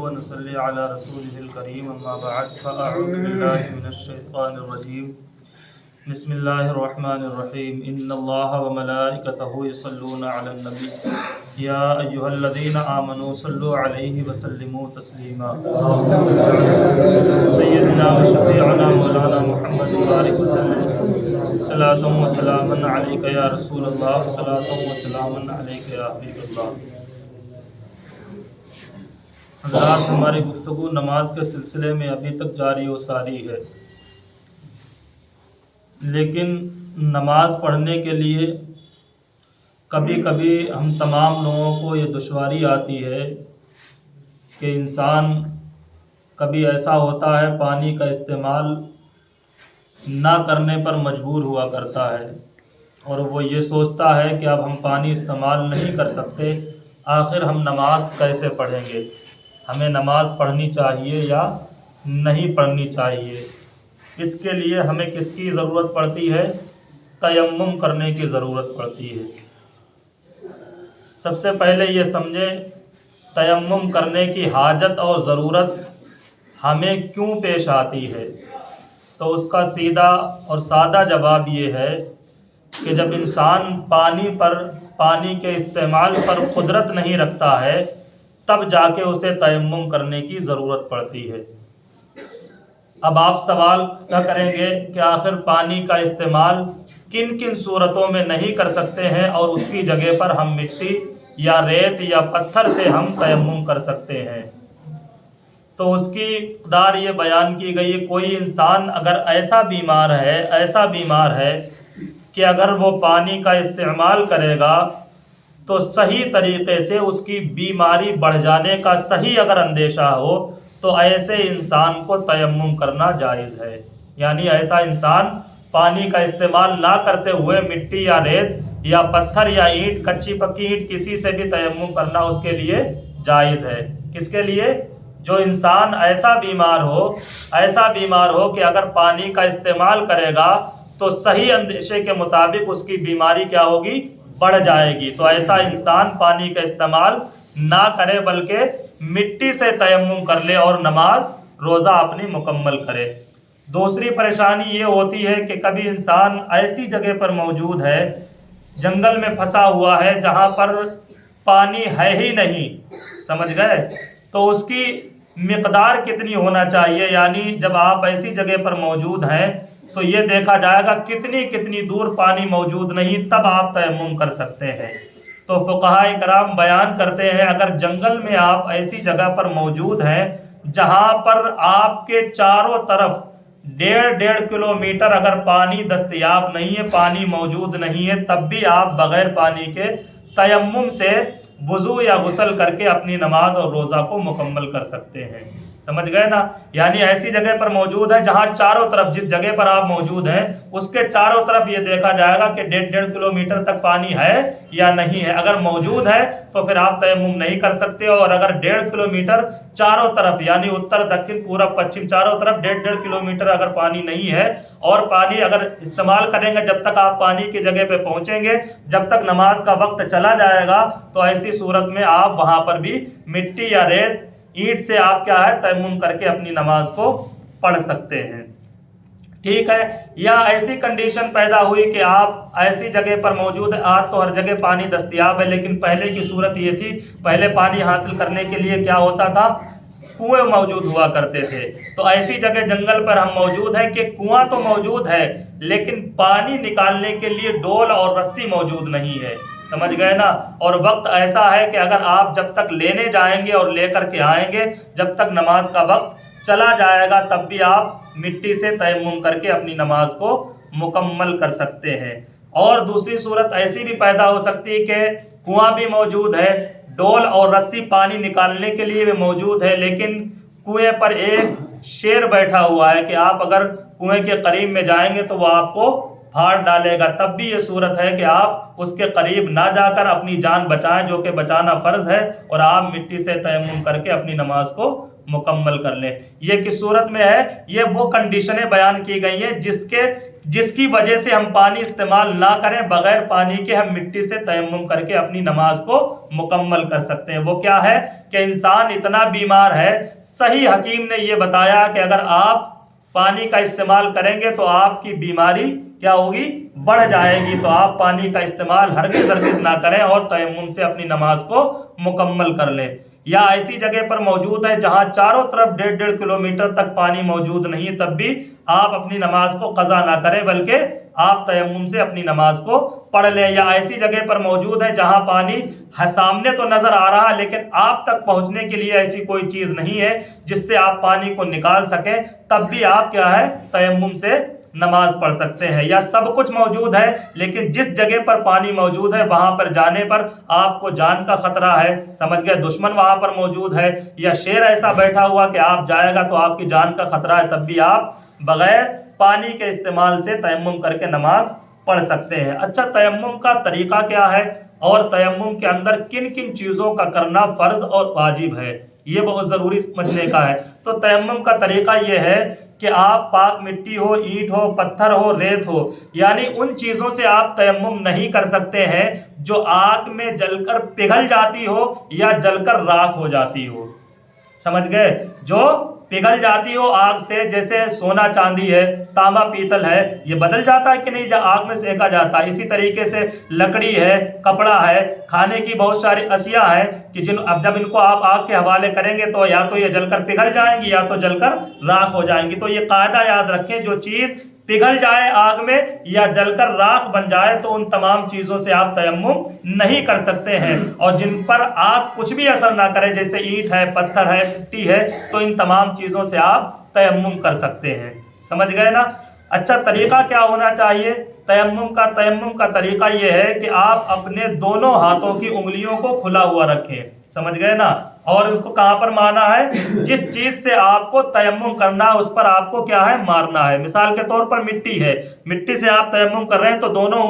ونصلي على رسوله الكريم أما بعد فأعوذ بالله من الشيطان الرجيم بسم الله الرحمن الرحيم إن الله وملائكته يصلون على النبي يا أيها الذين آمنوا صلوا عليه وسلموا تسليما سيدنا وشفيعنا مولانا محمد وبارك وسلم صلاة وسلاما عليك يا رسول الله صلاة وسلاما عليك يا حبيب الله۔ حضرات، ہماری گفتگو نماز کے سلسلے میں ابھی تک جاری و ساری ہے، لیکن نماز پڑھنے کے لیے کبھی کبھی ہم تمام لوگوں کو یہ دشواری آتی ہے کہ انسان کبھی ایسا ہوتا ہے پانی کا استعمال نہ کرنے پر مجبور ہوا کرتا ہے، اور وہ یہ سوچتا ہے کہ اب ہم پانی استعمال نہیں کر سکتے، آخر ہم نماز کیسے پڑھیں گے، ہمیں نماز پڑھنی چاہیے یا نہیں پڑھنی چاہیے۔ اس کے لیے ہمیں کس کی ضرورت پڑتی ہے؟ تیمم کرنے کی ضرورت پڑتی ہے۔ سب سے پہلے یہ سمجھیں تیمم کرنے کی حاجت اور ضرورت ہمیں کیوں پیش آتی ہے؟ تو اس کا سیدھا اور سادہ جواب یہ ہے کہ جب انسان پانی کے استعمال پر قدرت نہیں رکھتا ہے تب جا کے اسے تیمم کرنے کی ضرورت پڑتی ہے۔ اب آپ سوال کیا کریں گے کہ آخر پانی کا استعمال کن کن صورتوں میں نہیں کر سکتے ہیں اور اس کی جگہ پر ہم مٹی یا ریت یا پتھر سے ہم تیمم کر سکتے ہیں؟ تو اس کی مقدار یہ بیان کی گئی ہے، کوئی انسان اگر ایسا بیمار ہے کہ اگر وہ پانی کا استعمال کرے گا تو صحیح طریقے سے اس کی بیماری بڑھ جانے کا صحیح اگر اندیشہ ہو تو ایسے انسان کو تیمم کرنا جائز ہے۔ یعنی ایسا انسان پانی کا استعمال نہ کرتے ہوئے مٹی یا ریت یا پتھر یا اینٹ، کچی پکی اینٹ، کسی سے بھی تیمم کرنا اس کے لیے جائز ہے۔ کس کے لیے؟ جو انسان ایسا بیمار ہو کہ اگر پانی کا استعمال کرے گا تو صحیح اندیشے کے مطابق اس کی بیماری کیا ہوگی؟ بڑھ جائے گی۔ تو ایسا انسان پانی کا استعمال نہ کرے بلکہ مٹی سے تیمم کر لے اور نماز روزہ اپنی مکمل کرے۔ دوسری پریشانی یہ ہوتی ہے کہ کبھی انسان ایسی جگہ پر موجود ہے، جنگل میں پھنسا ہوا ہے جہاں پر پانی ہے ہی نہیں، سمجھ گئے؟ تو اس کی مقدار کتنی ہونا چاہیے؟ یعنی جب آپ ایسی جگہ پر موجود ہیں تو یہ دیکھا جائے گا کتنی دور پانی موجود نہیں، تب آپ تیمم کر سکتے ہیں۔ تو فقہاء کرام بیان کرتے ہیں اگر جنگل میں آپ ایسی جگہ پر موجود ہیں جہاں پر آپ کے چاروں طرف 1.5 کلومیٹر اگر پانی دستیاب نہیں ہے، پانی موجود نہیں ہے، تب بھی آپ بغیر پانی کے تیمم سے وضو یا غسل کر کے اپنی نماز اور روزہ کو مکمل کر سکتے ہیں۔ سمجھ گئے نا؟ یعنی ایسی جگہ پر موجود ہے جہاں چاروں طرف، جس جگہ پر آپ موجود ہیں اس کے چاروں طرف یہ دیکھا جائے گا کہ 1.5 کلومیٹر تک پانی ہے یا نہیں ہے۔ اگر موجود ہے تو پھر آپ تیمم نہیں کر سکتے، اور اگر 1.5 کلومیٹر چاروں طرف یعنی اتر دکن پورب پچھم چاروں طرف 1.5 کلومیٹر اگر پانی نہیں ہے اور پانی اگر استعمال کریں گے جب تک آپ پانی کی جگہ پہ پہنچیں گے، جب تک نماز کا وقت چلا جائے گا، تو ایسی صورت میں آپ وہاں پر بھی مٹی یا ریت اینٹ سے آپ کیا ہے تیمم کر کے اپنی نماز کو پڑھ سکتے ہیں۔ ٹھیک ہے؟ یا ایسی کنڈیشن پیدا ہوئی کہ آپ ایسی جگہ پر موجود ہیں، آج تو ہر جگہ پانی دستیاب ہے، لیکن پہلے کی صورت یہ تھی، پہلے پانی حاصل کرنے کے لیے کیا ہوتا تھا؟ کنویں موجود ہوا کرتے تھے۔ تو ایسی جگہ جنگل پر ہم موجود ہیں کہ کنواں تو موجود ہے لیکن پانی نکالنے کے لیے ڈول اور رسی موجود نہیں ہے، سمجھ گئے نا؟ اور وقت ایسا ہے کہ اگر آپ جب تک لینے جائیں گے اور لے کر کے آئیں گے، جب تک نماز کا وقت چلا جائے گا تب بھی آپ مٹی سے تیمم کر کے اپنی نماز کو مکمل کر سکتے ہیں۔ اور دوسری صورت ایسی بھی پیدا ہو سکتی ہے کہ کنواں بھی موجود ہے، ڈول اور رسی پانی نکالنے کے لیے بھی موجود ہے، لیکن کنویں پر ایک شیر بیٹھا ہوا ہے کہ آپ اگر کنویں کے قریب میں جائیں گے تو وہ آپ کو پھاڑ ڈالے گا، تب بھی یہ صورت ہے کہ آپ اس کے قریب نہ جا کر اپنی جان بچائیں، جو کہ بچانا فرض ہے، اور آپ مٹی سے تیمم کر کے اپنی نماز کو مکمل کر لیں۔ یہ کس صورت میں ہے؟ یہ وہ کنڈیشنیں بیان کی گئی ہیں جس کی وجہ سے ہم پانی استعمال نہ کریں، بغیر پانی کے ہم مٹی سے تیمم کر کے اپنی نماز کو مکمل کر سکتے ہیں۔ وہ کیا ہے کہ انسان اتنا بیمار ہے، صحیح حکیم نے یہ بتایا کہ اگر آپ پانی کا استعمال کریں گے تو آپ کی بیماری کیا ہوگی؟ بڑھ جائے گی۔ تو آپ پانی کا استعمال ہرگز نہ کریں اور تیمم سے اپنی نماز کو مکمل کر لیں۔ یا ایسی جگہ پر موجود ہے جہاں چاروں طرف 1.5 کلومیٹر تک پانی موجود نہیں، تب بھی آپ اپنی نماز کو قضا نہ کریں، بلکہ آپ تیمم سے اپنی نماز کو پڑھ لیں۔ یا ایسی جگہ پر موجود ہے جہاں پانی سامنے تو نظر آ رہا لیکن آپ تک پہنچنے کے لیے ایسی کوئی چیز نہیں ہے جس سے آپ پانی کو نکال سکیں، تب بھی آپ کیا ہے؟ تیمم سے نماز پڑھ سکتے ہیں۔ یا سب کچھ موجود ہے لیکن جس جگہ پر پانی موجود ہے وہاں پر جانے پر آپ کو جان کا خطرہ ہے، سمجھ گئے، دشمن وہاں پر موجود ہے یا شیر ایسا بیٹھا ہوا کہ آپ جائے گا تو آپ کی جان کا خطرہ ہے، تب بھی آپ بغیر پانی کے استعمال سے تیمم کر کے نماز پڑھ سکتے ہیں۔ اچھا، تیمم کا طریقہ کیا ہے اور تیمم کے اندر کن کن چیزوں کا کرنا فرض اور واجب ہے، یہ بہت ضروری سمجھنے کا ہے۔ تو تیمم کا طریقہ یہ ہے کہ آپ پاک مٹی ہو، اینٹ ہو، پتھر ہو، ریت ہو، یعنی ان چیزوں سے آپ تیمم نہیں کر سکتے ہیں جو آگ میں جل کر پگھل جاتی ہو یا جل کر راکھ ہو جاتی ہو، سمجھ گئے، جو پگھل جاتی ہو آگ سے، جیسے سونا چاندی ہے، تانبا پیتل ہے، یہ بدل جاتا ہے کہ نہیں جب آگ میں سینکا جاتا ہے۔ اسی طریقے سے لکڑی ہے، کپڑا ہے، کھانے کی بہت ساری اشیاء ہیں کہ اب جب ان کو آپ آگ کے حوالے کریں گے تو یا تو یہ جل کر پگھل جائیں گی یا تو جل کر راکھ ہو جائیں گی۔ تو یہ قاعدہ یاد رکھیں، جو چیز پگھل جائے آگ میں یا جل کر راکھ بن جائے تو ان تمام چیزوں سے آپ تیمم نہیں کر سکتے ہیں، اور جن پر آگ کچھ بھی اثر نہ کرے جیسے اینٹ ہے، پتھر ہے، مٹی ہے، تو ان تمام چیزوں سے آپ تیمم کر سکتے ہیں، سمجھ گئے نا۔ اچھا، طریقہ کیا ہونا چاہیے تیمم کا طریقہ یہ ہے کہ آپ اپنے دونوں ہاتھوں کی انگلیوں کو کھلا ہوا رکھیں، سمجھ گئے نا، اور اس کو کہاں پر مارنا ہے؟ جس چیز سے آپ کو تیمم کرنا ہے اس پر آپ کو کیا ہے؟ مارنا ہے۔ مثال کے طور پر مٹی ہے، مٹی سے آپ تیمم کر رہے ہیں تو دونوں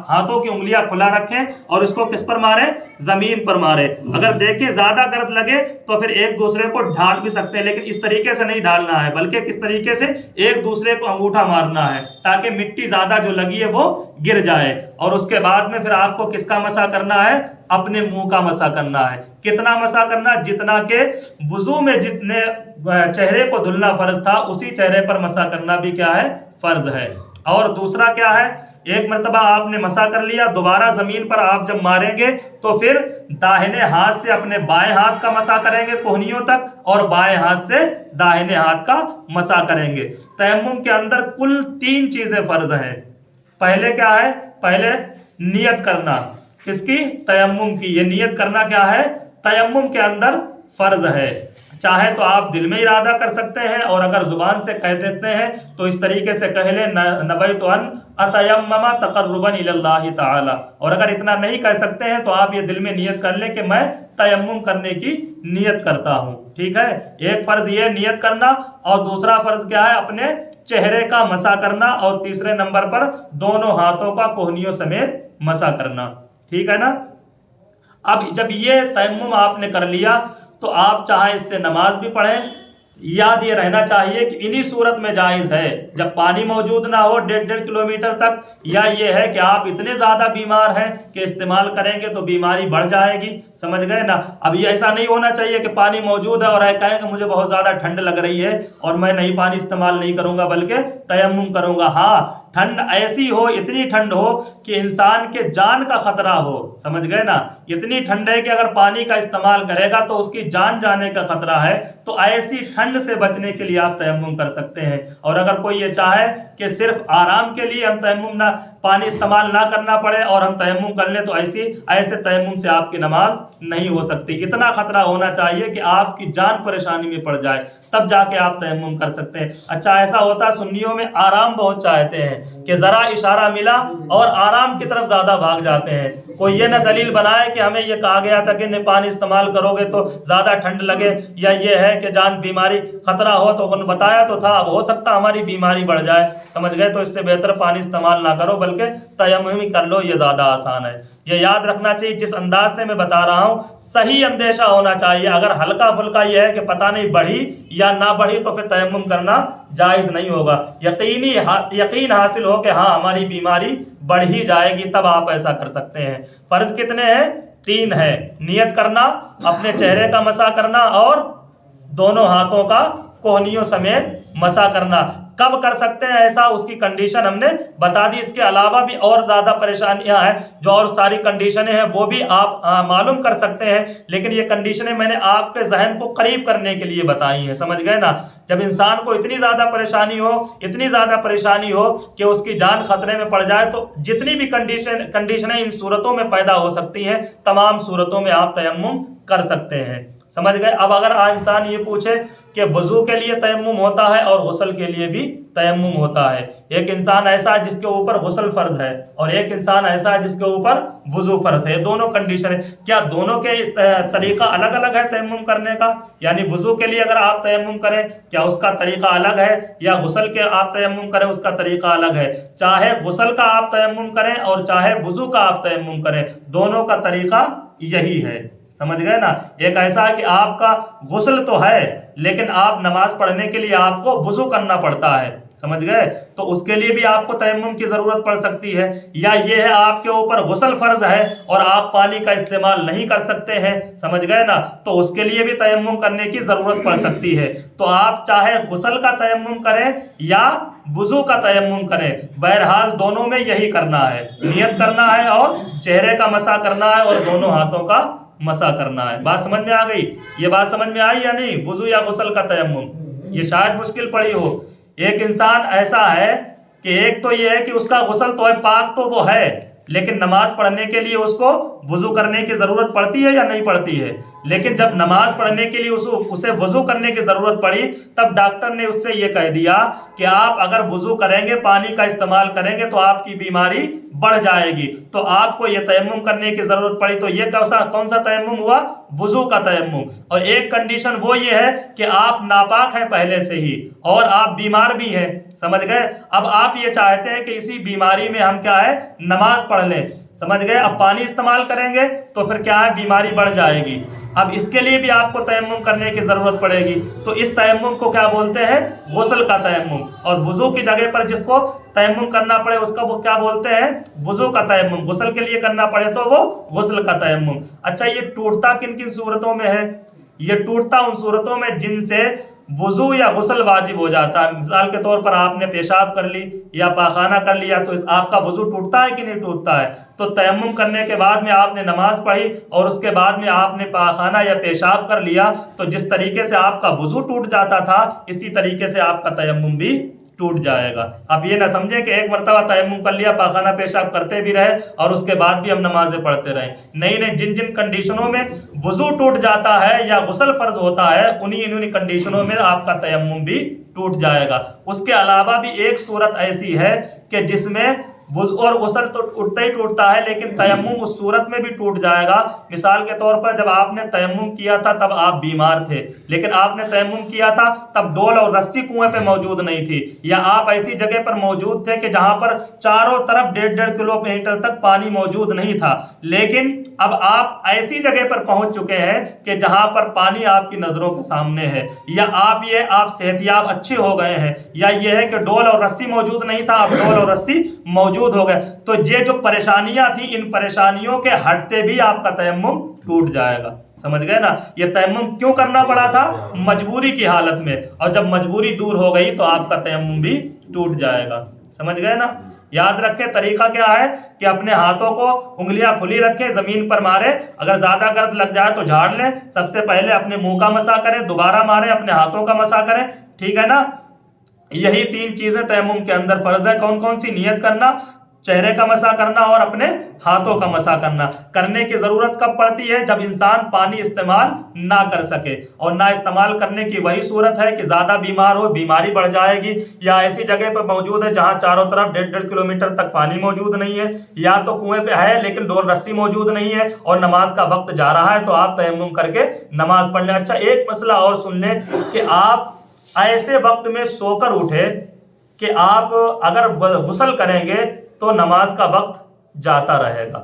ہاتھوں کی انگلیاں کھلا رکھیں اور اس کو کس پر ماریں؟ زمین پر ماریں۔ اگر دیکھیں زیادہ گرد لگے تو پھر ایک دوسرے کو ڈھال بھی سکتے ہیں، لیکن اس طریقے سے نہیں ڈھالنا ہے، بلکہ کس طریقے سے؟ ایک دوسرے کو انگوٹھا مارنا ہے تاکہ مٹی زیادہ جو لگی ہے وہ گر جائے، اور اس کے بعد میں پھر آپ کو کس کا مسح کرنا ہے؟ اپنے منہ کا مسح کرنا ہے۔ کتنا مسح کرنا؟ جتنا کہ وضو میں جتنے چہرے کو دھلنا فرض تھا اسی چہرے پر مسح کرنا بھی کیا ہے؟ فرض ہے۔ اور دوسرا کیا ہے؟ ایک مرتبہ آپ نے مسح کر لیا، دوبارہ زمین پر آپ جب ماریں گے تو پھر داہنے ہاتھ سے اپنے بائیں ہاتھ کا مسح کریں گے کوہنیوں تک، اور بائیں ہاتھ سے داہنے ہاتھ کا مسح کریں گے۔ تیمم کے اندر کل 3 چیزیں فرض ہیں۔ پہلے کیا ہے؟ پہلے نیت کرنا، کس کی؟ تیمم کی۔ یہ نیت کرنا کیا ہے؟ تیمم کے اندر فرض ہے۔ چاہے تو آپ دل میں ارادہ کر سکتے ہیں، اور اگر زبان سے کہہ دیتے ہیں تو اس طریقے سے کہہ لیں نویت ان اتیمم تقربا الی اللہ تعالی، اور اگر اتنا نہیں کہہ سکتے ہیں تو آپ یہ دل میں نیت کر لیں کہ میں تیمم کرنے کی نیت کرتا ہوں، ٹھیک ہے۔ ایک فرض یہ نیت کرنا، اور دوسرا فرض کیا ہے؟ اپنے چہرے کا مسح کرنا، اور تیسرے نمبر پر دونوں ہاتھوں کا کوہنیوں سمیت مسح کرنا، ٹھیک ہے نا۔ اب جب یہ تیمم آپ نے کر لیا تو آپ چاہیں اس سے نماز بھی پڑھیں، یاد یہ رہنا چاہیے کہ انہی صورت میں جائز ہے جب پانی موجود نہ ہو 1.5 کلومیٹر تک، یا یہ ہے کہ آپ اتنے زیادہ بیمار ہیں کہ استعمال کریں گے تو بیماری بڑھ جائے گی، سمجھ گئے نا۔ اب یہ ایسا نہیں ہونا چاہیے کہ پانی موجود ہے اور کہیں کہ مجھے بہت زیادہ ٹھنڈ لگ رہی ہے اور میں نہیں پانی استعمال نہیں کروں گا بلکہ تیمم کروں گا۔ ہاں، ٹھنڈ ایسی ہو، اتنی ٹھنڈ ہو کہ انسان کے جان کا خطرہ ہو، سمجھ گئے نا، اتنی ٹھنڈ ہے کہ اگر پانی کا استعمال کرے گا تو اس کی جان جانے کا خطرہ ہے، تو ایسی ٹھنڈ سے بچنے کے لیے آپ تیمم کر سکتے ہیں۔ اور اگر کوئی یہ چاہے کہ صرف آرام کے لیے ہم تیمم نہ پانی استعمال نہ کرنا پڑے اور ہم تیمم کر لیں تو ایسے تیمم سے آپ کی نماز نہیں ہو سکتی۔ اتنا خطرہ ہونا چاہیے کہ آپ کی جان پریشانی میں پڑ جائے، تب جا کے آپ تیمم کر سکتے ہیں۔ اچھا، ایسا ہوتا ہے سنیوں میں آرام بہت چاہتے ہیں، کہ ذرا اشارہ ملا اور آرام کی طرف زیادہ بھاگ جاتے ہیں. کوئی یہ نہ دلیل بنائے کہ ہمیں یہ کہا گیا تھا کہ پانی استعمال کرو گے تو زیادہ ٹھنڈ لگے, یا یہ ہے کہ جان بیماری خطرہ ہو تو انہوں نے بتایا تو تھا, اب ہو سکتا ہماری بیماری بڑھ جائے, سمجھ گئے, تو اس سے بہتر پانی استعمال نہ کرو بلکہ تیمم ہی کر لو, یہ زیادہ آسان ہے. یہ یاد رکھنا چاہیے جس انداز سے میں بتا رہا ہوں صحیح اندیشہ ہونا چاہیے. اگر ہلکا پھلکا یہ ہے کہ پتہ نہیں بڑھی یا نہ بڑھی تو پھر تیمم کرنا جائز نہیں ہوگا. یقین حاصل ہو کہ ہاں ہماری بیماری بڑھ ہی جائے گی, تب آپ ایسا کر سکتے ہیں. فرض کتنے ہیں؟ 3 ہے. نیت کرنا, اپنے چہرے کا مسح کرنا اور دونوں ہاتھوں کا کوہنیوں سمیت مسح کرنا. کب کر سکتے ہیں ایسا, اس کی کنڈیشن ہم نے بتا دی. اس کے علاوہ بھی اور زیادہ پریشانیاں ہیں, جو اور ساری کنڈیشنیں ہیں وہ بھی آپ معلوم کر سکتے ہیں, لیکن یہ کنڈیشنیں میں نے آپ کے ذہن کو قریب کرنے کے لیے بتائی ہیں, سمجھ گئے نا. جب انسان کو اتنی زیادہ پریشانی ہو کہ اس کی جان خطرے میں پڑ جائے, تو جتنی بھی کنڈیشنیں ان صورتوں میں پیدا ہو سکتی ہیں, تمام صورتوں میں آپ تیمم کر سکتے ہیں, سمجھ گئے. اب اگر انسان یہ پوچھے کہ وضو کے لیے تیمم ہوتا ہے اور غسل کے لیے بھی تیمم ہوتا ہے, ایک انسان ایسا ہے جس کے اوپر غسل فرض ہے اور ایک انسان ایسا ہے جس کے اوپر وضو فرض ہے, دونوں کنڈیشن ہے, کیا دونوں کے طریقہ الگ الگ ہے تیمم کرنے کا؟ یعنی وضو کے لیے اگر آپ تیمم کریں کیا اس کا طریقہ الگ ہے, یا غسل کے آپ تیمم کریں اس کا طریقہ الگ ہے؟ چاہے غسل کا آپ تیمم کریں اور چاہے وضو کا آپ تیمم کریں, دونوں کا طریقہ یہی ہے, سمجھ گئے نا. ایک ایسا ہے کہ آپ کا غسل تو ہے لیکن آپ نماز پڑھنے کے لیے آپ کو وضو کرنا پڑتا ہے, سمجھ گئے, تو اس کے لیے بھی آپ کو تیمم کی ضرورت پڑ سکتی ہے. یا یہ ہے آپ کے اوپر غسل فرض ہے اور آپ پانی کا استعمال نہیں کر سکتے ہیں, سمجھ گئے نا, تو اس کے لیے بھی تیمم کرنے کی ضرورت پڑ سکتی ہے. تو آپ چاہے غسل کا تیمم کریں یا وضو کا تیمم کریں, بہرحال دونوں میں یہی کرنا ہے, نیت کرنا ہے اور چہرے کا مسح کرنا ہے اور دونوں ہاتھوں کا مسح کرنا ہے. بات سمجھ میں آ گئی؟ یہ بات سمجھ میں آئی یا نہیں؟ وضو یا غسل کا تیمم, یہ شاید مشکل پڑی ہو. ایک انسان ایسا ہے کہ ایک تو یہ ہے کہ اس کا غسل تو ہے, پاک تو وہ ہے, لیکن نماز پڑھنے کے لیے اس کو وضو کرنے کی ضرورت پڑتی ہے یا نہیں پڑتی ہے؟ لیکن جب نماز پڑھنے کے لیے اسے وضو کرنے کی ضرورت پڑی, تب ڈاکٹر نے اس سے یہ کہہ دیا کہ آپ اگر وضو کریں گے, پانی کا استعمال کریں گے تو آپ کی بیماری بڑھ جائے گی, تو آپ کو یہ تیمم کرنے کی ضرورت پڑی. تو یہ کون سا تیمم ہوا؟ وضو کا تیمم. اور ایک کنڈیشن وہ یہ ہے کہ آپ ناپاک ہیں پہلے سے ہی اور آپ بیمار بھی ہیں, سمجھ گئے. اب آپ یہ چاہتے ہیں کہ اسی بیماری میں ہم کیا ہے, نماز پڑھ لیں, سمجھ گئے. اب پانی استعمال کریں گے تو پھر کیا ہے, بیماری بڑھ جائے گی. اب اس کے لیے بھی آپ کو تیمم کرنے کی ضرورت پڑے گی, تو اس تیمم کو کیا بولتے ہیں؟ غسل کا تیمم. اور وضو کی جگہ پر جس کو تیمم کرنا پڑے اس کا وہ کیا بولتے ہیں؟ وضو کا تیمم. غسل کے لیے کرنا پڑے تو وہ غسل کا تیمم. اچھا, یہ ٹوٹتا کن کن صورتوں میں ہے؟ یہ ٹوٹتا ان صورتوں میں جن سے وضو یا غسل واجب ہو جاتا ہے. مثال کے طور پر آپ نے پیشاب کر لی یا پاخانہ کر لیا, تو آپ کا وضو ٹوٹتا ہے کہ نہیں ٹوٹتا ہے؟ تو تیمم کرنے کے بعد میں آپ نے نماز پڑھی اور اس کے بعد میں آپ نے پاخانہ یا پیشاب کر لیا, تو جس طریقے سے آپ کا وضو ٹوٹ جاتا تھا اسی طریقے سے آپ کا تیمم بھی ٹوٹ جائے گا. اب یہ نہ سمجھیں کہ ایک مرتبہ تیمم کر لیا, پاخانہ پیشاب کرتے بھی رہے اور اس کے بعد بھی ہم نمازیں پڑھتے رہیں. نہیں, جن جن کنڈیشنوں میں وضو ٹوٹ جاتا ہے یا غسل فرض ہوتا ہے, انہی کنڈیشنوں میں آپ کا تیمم بھی ٹوٹ جائے گا. اس کے علاوہ بھی ایک صورت ایسی ہے کہ جس میں وضو اور غسل تو ٹوٹتا ہی ٹوٹتا ہے, لیکن تیمم اس صورت میں بھی ٹوٹ جائے گا. مثال کے طور پر جب آپ نے تیمم کیا تھا تب آپ بیمار تھے, لیکن آپ نے تیمم کیا تھا تب ڈول اور رسی کنویں پہ موجود نہیں تھی, یا آپ ایسی جگہ پر موجود تھے کہ جہاں پر چاروں طرف 1.5 کلومیٹر تک پانی موجود نہیں تھا, لیکن اب آپ ایسی جگہ پر پہنچ چکے ہیں کہ جہاں پر پانی آپ کی نظروں کے سامنے ہے, یا آپ صحتیاب اچھے ہو گئے ہیں, یا یہ ہے کہ ڈول اور رسی موجود نہیں تھا, اب ڈول اور رسی موجود ہو گئے. تو یہ جو پریشانیاں تھیں, ان پریشانیوں کے ہٹتے بھی آپ کا تیمم ٹوٹ جائے گا, سمجھ گئے نا. یہ تیمم کیوں کرنا پڑا تھا؟ مجبوری کی حالت میں, اور جب مجبوری دور ہو گئی تو آپ کا تیمم بھی ٹوٹ جائے گا, سمجھ گئے نا. یاد رکھیں طریقہ کیا ہے کہ اپنے ہاتھوں کو انگلیاں کھلی رکھیں, زمین پر مارے, اگر زیادہ گرد لگ جائے تو جھاڑ لیں. سب سے پہلے اپنے منہ کا مسح کریں, دوبارہ ماریں, اپنے ہاتھوں کا مسح کریں, ٹھیک ہے نا. یہی 3 چیزیں تیمم کے اندر فرض ہے. کون کون سی؟ نیت کرنا, چہرے کا مسح کرنا اور اپنے ہاتھوں کا مسح کرنے کی ضرورت کب پڑتی ہے؟ جب انسان پانی استعمال نہ کر سکے، اور نہ استعمال کرنے کی وہی صورت ہے کہ زیادہ بیمار ہو، بیماری بڑھ جائے گی، یا ایسی جگہ پہ موجود ہے جہاں چاروں طرف 1.5 کلومیٹر تک پانی موجود نہیں ہے، یا تو کنویں پہ ہے لیکن ڈول رسی موجود نہیں ہے اور نماز کا وقت جا رہا ہے، تو آپ تیمم کر کے نماز پڑھ لیں۔ اچھا، ایک مسئلہ اور سن لیں کہ آپ ایسے وقت میں سو کر اٹھے کہ آپ اگر غسل کریں گے تو نماز کا وقت جاتا رہے گا۔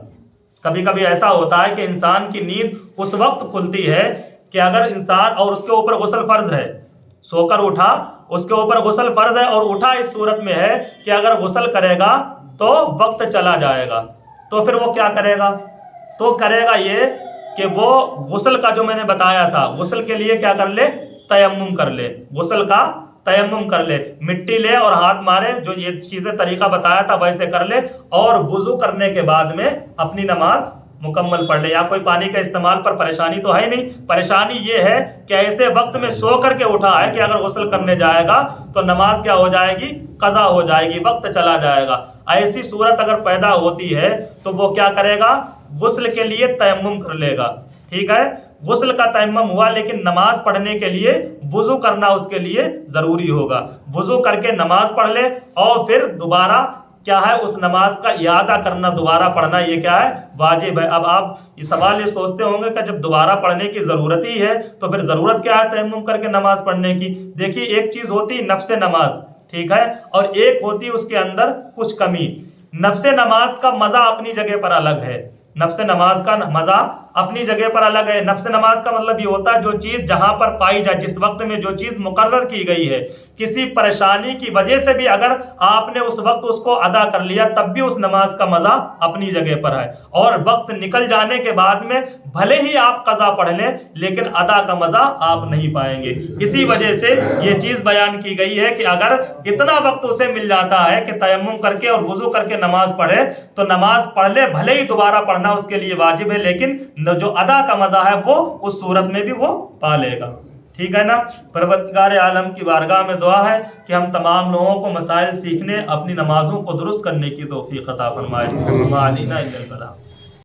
کبھی کبھی ایسا ہوتا ہے کہ انسان کی نیند اس وقت کھلتی ہے کہ اگر انسان، اور اس کے اوپر غسل فرض ہے، سو کر اٹھا، اس کے اوپر غسل فرض ہے، اور اٹھا اس صورت میں ہے کہ اگر غسل کرے گا تو وقت چلا جائے گا، تو پھر وہ کیا کرے گا؟ تو کرے گا یہ کہ وہ غسل کا جو میں نے بتایا تھا، غسل کے لیے کیا کر لے؟ تیمم کر لے، غسل کا تیمم کر لے، مٹی لے اور ہاتھ مارے، جو یہ چیزیں طریقہ بتایا تھا ویسے کر لے، اور وضو کرنے کے بعد میں اپنی نماز مکمل پڑھ لے۔ یا کوئی پانی کا استعمال پر پریشانی تو ہے نہیں، پریشانی یہ ہے کہ ایسے وقت میں سو کر کے اٹھا ہے کہ اگر غسل کرنے جائے گا تو نماز کیا ہو جائے گی؟ قضا ہو جائے گی، وقت چلا جائے گا۔ ایسی صورت اگر پیدا ہوتی ہے تو وہ کیا کرے گا؟ غسل کے لیے تیمم کر لے گا، ٹھیک ہے؟ غسل کا تیمم ہوا، لیکن نماز پڑھنے کے لیے وضو کرنا اس کے لیے ضروری ہوگا۔ وضو کر کے نماز پڑھ لے، اور پھر دوبارہ کیا ہے؟ اس نماز کا اعادہ کرنا، دوبارہ پڑھنا، یہ کیا ہے؟ واجب ہے۔ اب آپ یہ سوال یہ سوچتے ہوں گے کہ جب دوبارہ پڑھنے کی ضرورت ہی ہے تو پھر ضرورت کیا ہے تیمم کر کے نماز پڑھنے کی؟ دیکھیے، ایک چیز ہوتی نفس نماز، ٹھیک ہے، اور ایک ہوتی اس کے اندر کچھ کمی۔ نفس نماز کا مزہ اپنی جگہ پر الگ ہے، نفس نماز کا مزہ اپنی جگہ پر الگ ہے۔ نفس نماز کا مطلب یہ ہوتا ہے جو چیز جہاں پر پائی جائے، جس وقت میں جو چیز مقرر کی گئی ہے، کسی پریشانی کی وجہ سے بھی اگر آپ نے اس وقت اس کو ادا کر لیا تب بھی اس نماز کا مزہ اپنی جگہ پر ہے، اور وقت نکل جانے کے بعد میں بھلے ہی آپ قضا پڑھ لیں لیکن ادا کا مزہ آپ نہیں پائیں گے۔ اسی وجہ سے یہ چیز بیان کی گئی ہے کہ اگر اتنا وقت اسے مل جاتا ہے کہ تیمم کر کے اور وضو کر کے نماز پڑھے تو نماز پڑھ لے، بھلے ہی دوبارہ پڑھنا اس کے لیے واجب ہے، لیکن جو ادا کا مزہ ہے وہ اس صورت میں بھی وہ پا لے گا، ٹھیک ہے نا؟ پروردگار عالم کی بارگاہ میں دعا ہے کہ ہم تمام لوگوں کو مسائل سیکھنے، اپنی نمازوں کو درست کرنے کی توفیق عطا فرمائے۔ وما علینا الا البلاغ۔